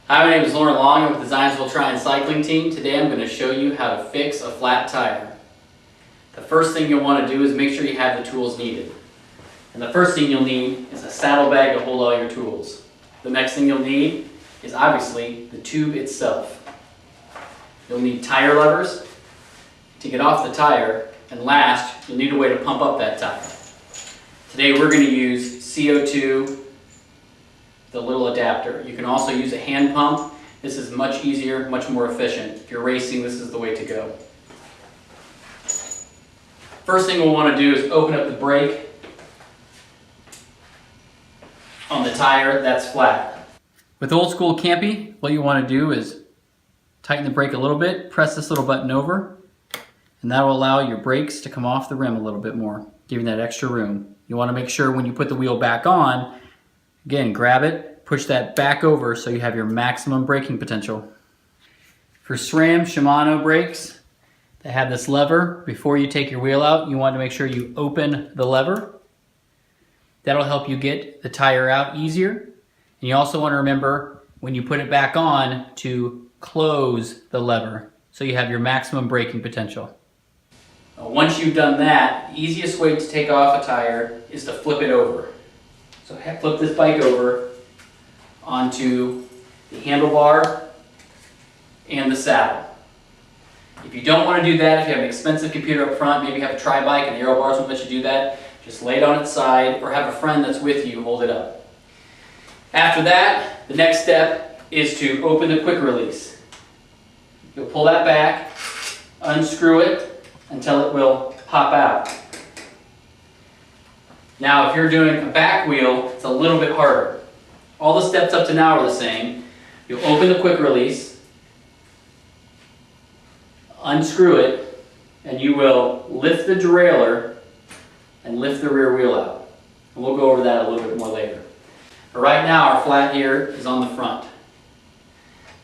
Hi, my name is Lauren Long. I'm with the Zionsville Tri Cycling Team. Today I'm going to show you how to fix a flat tire. The first thing you'll want to do is make sure you have the tools needed. And the first thing you'll need is a saddlebag to hold all your tools. The next thing you'll need is obviously the tube itself. You'll need tire levers to get off the tire, and last, you'll need a way to pump up that tire. Today we're going to use CO2, the little adapter. You can also use a hand pump. This is much easier, much more efficient. If you're racing, this is the way to go. First thing we'll want to do is open up the brake on the tire that's flat. With old school Campy, what you want to do is tighten the brake a little bit, press this little button over, and that will allow your brakes to come off the rim a little bit more, giving that extra room. You want to make sure when you put the wheel back on, again, grab it, push that back over so you have your maximum braking potential. For SRAM Shimano brakes that have this lever, before you take your wheel out, you want to make sure you open the lever. That'll help you get the tire out easier. And you also want to remember when you put it back on to close the lever so you have your maximum braking potential. Once you've done that, the easiest way to take off a tire is to flip it over. So flip this bike over onto the handlebar and the saddle. If you don't want to do that, if you have an expensive computer up front, maybe you have a tri-bike and the aero bars won't let you do that, just lay it on its side or have a friend that's with you hold it up. After that, the next step is to open the quick release. You'll pull that back, unscrew it until it will pop out. Now, if you're doing a back wheel, it's a little bit harder. All the steps up to now are the same. You'll open the quick release, unscrew it, and you will lift the derailleur and lift the rear wheel out. And we'll go over that a little bit more later. But right now, our flat here is on the front.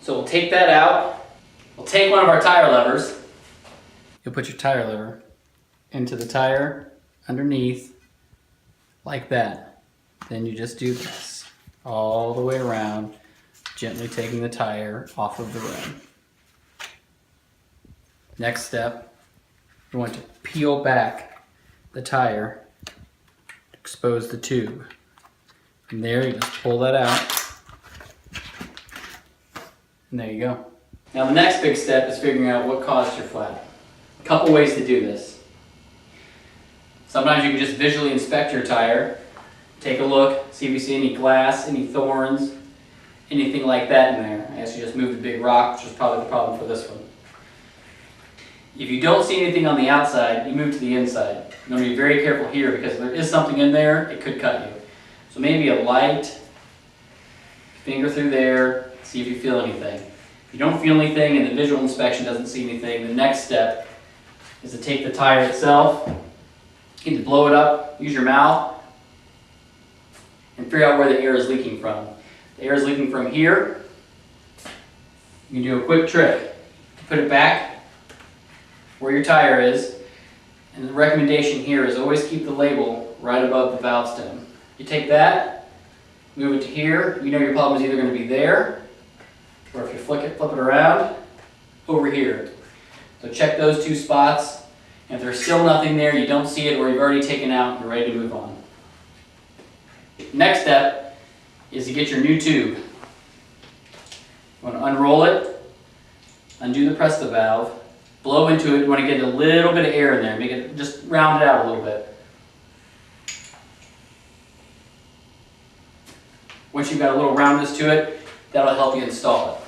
So we'll take that out. We'll take one of our tire levers. You'll put your tire lever into the tire underneath like that. Then you just do this all the way around, gently taking the tire off of the rim. Next step, you want to peel back the tire to expose the tube. From there, you just pull that out, and there you go. Now the next big step is figuring out what caused your flat. A couple ways to do this. Sometimes you can just visually inspect your tire, take a look, see if you see any glass, any thorns, anything like that in there. I guess you just moved a big rock, which is probably the problem for this one. If you don't see anything on the outside, you move to the inside. You want to be very careful here because if there is something in there, it could cut you. So maybe a light finger through there, see if you feel anything. If you don't feel anything and the visual inspection doesn't see anything, the next step is to take the tire itself, you need to blow it up, use your mouth, and figure out where the air is leaking from. The air is leaking from here. You can do a quick trick. Put it back where your tire is, and the recommendation here is always keep the label right above the valve stem. You take that, move it to here, you know your problem is either going to be there, or if you flip it around, over here. So check those two spots, and if there's still nothing there, you don't see it, or you've already taken out, you're ready to move on. Next step is to get your new tube. You want to unroll it, undo the press the valve, blow into it. You want to get a little bit of air in there, make it just round it out a little bit. Once you've got a little roundness to it, that'll help you install it.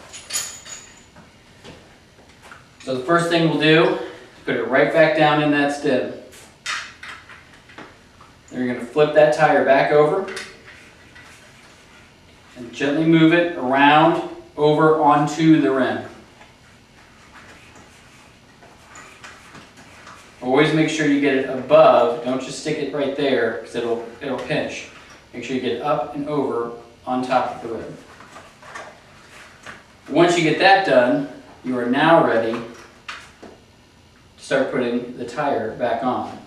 So the first thing we'll do, put it right back down in that stem. Then you're going to flip that tire back over and gently move it around over onto the rim. Always make sure you get it above, don't just stick it right there because it'll pinch. Make sure you get it up and over on top of the rim. Once you get that done, you are now ready to start putting the tire back on.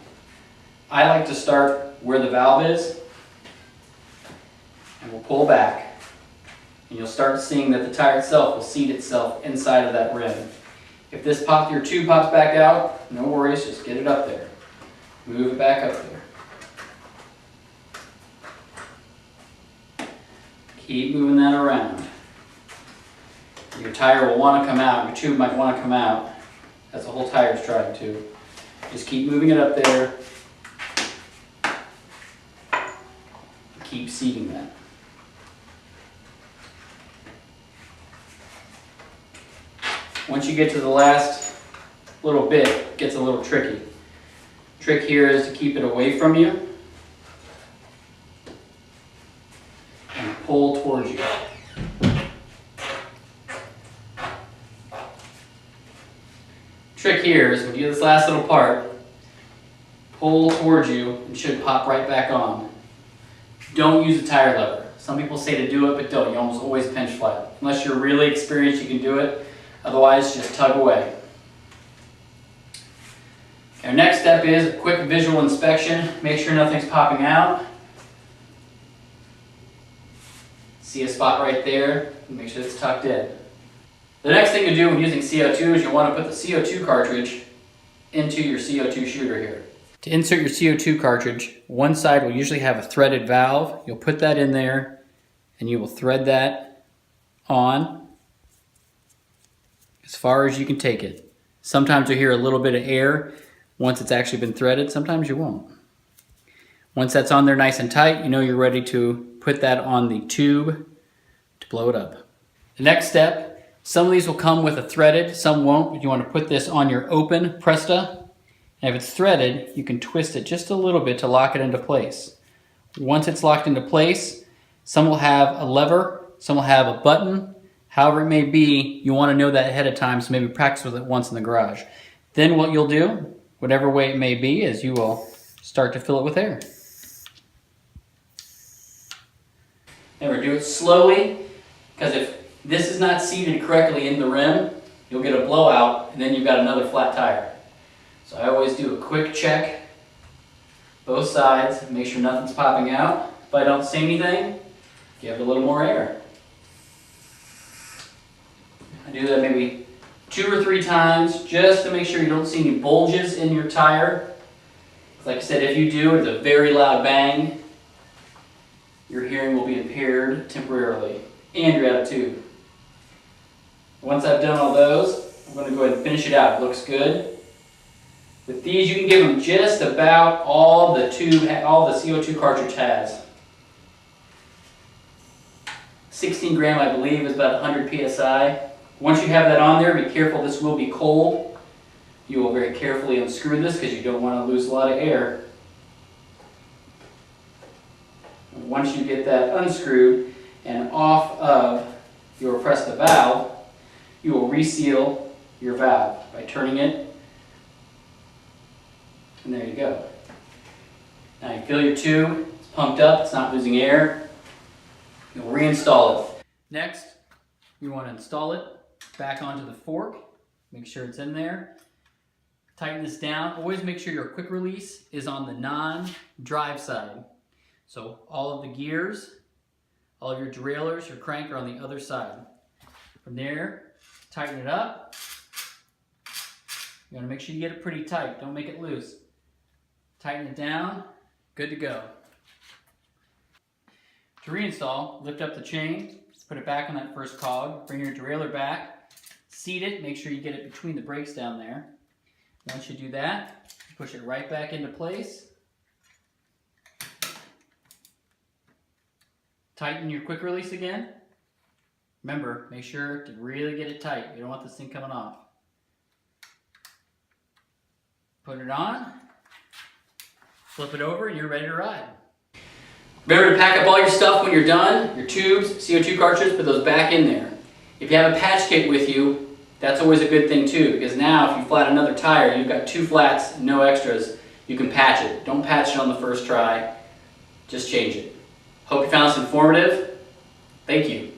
I like to start where the valve is, and we'll pull back. And you'll start seeing that the tire itself will seat itself inside of that rim. If this your tube pops back out, no worries, just get it up there. Move it back up there. Keep moving that around. Your tire will want to come out, your tube might want to come out, as the whole tire is trying to. Just keep moving it up there. Keep seating that. Once you get to the last little bit, it gets a little tricky. Trick here is to keep it away from you and pull towards you. Trick here is when you do this last little part, pull towards you and should pop right back on. Don't use a tire lever. Some people say to do it, but don't. You almost always pinch flat. Unless you're really experienced, you can do it. Otherwise, just tug away. Our next step is a quick visual inspection. Make sure nothing's popping out. See a spot right there. Make sure it's tucked in. The next thing to do when using CO2 is you want to put the CO2 cartridge into your CO2 shooter here. To insert your CO2 cartridge, one side will usually have a threaded valve. You'll put that in there and you will thread that on as far as you can take it. Sometimes you'll hear a little bit of air once it's actually been threaded, sometimes you won't. Once that's on there nice and tight, you know you're ready to put that on the tube to blow it up. The next step, some of these will come with a threaded, some won't, but you want to put this on your open Presta. And if it's threaded, you can twist it just a little bit to lock it into place. Once it's locked into place, some will have a lever, some will have a button. However it may be, you want to know that ahead of time, so maybe practice with it once in the garage. Then what you'll do, whatever way it may be, is you will start to fill it with air. Never do it slowly, because if this is not seated correctly in the rim, you'll get a blowout, and then you've got another flat tire. So I always do a quick check, both sides, make sure nothing's popping out. If I don't see anything, give it a little more air. I do that maybe 2 or 3 times just to make sure you don't see any bulges in your tire. Like I said, if you do, it's a very loud bang. Your hearing will be impaired temporarily, and you're out of tube. Once I've done all those, I'm going to go ahead and finish it out. It looks good. With these, you can give them just about all the CO2 cartridge has. 16 gram, I believe, is about 100 psi. Once you have that on there, be careful, this will be cold. You will very carefully unscrew this because you don't want to lose a lot of air. And once you get that unscrewed and off of your Presta valve, you will reseal your valve by turning it. And there you go. Now you fill your tube, it's pumped up, it's not losing air. You'll reinstall it. Next, you want to install it back onto the fork. Make sure it's in there. Tighten this down. Always make sure your quick release is on the non-drive side. So all of the gears, all of your derailleurs, your crank are on the other side. From there, tighten it up. You want to make sure you get it pretty tight. Don't make it loose. Tighten it down. Good to go. To reinstall, lift up the chain, put it back on that first cog, bring your derailleur back, seat it, make sure you get it between the brakes down there. Once you do that, push it right back into place. Tighten your quick release again. Remember, make sure to really get it tight. You don't want this thing coming off. Put it on, flip it over, and you're ready to ride. Remember to pack up all your stuff when you're done, your tubes, CO2 cartridges, put those back in there. If you have a patch kit with you, that's always a good thing too, because now if you flat another tire, you've got 2 flats, no extras, you can patch it. Don't patch it on the first try, just change it. Hope you found this informative. Thank you.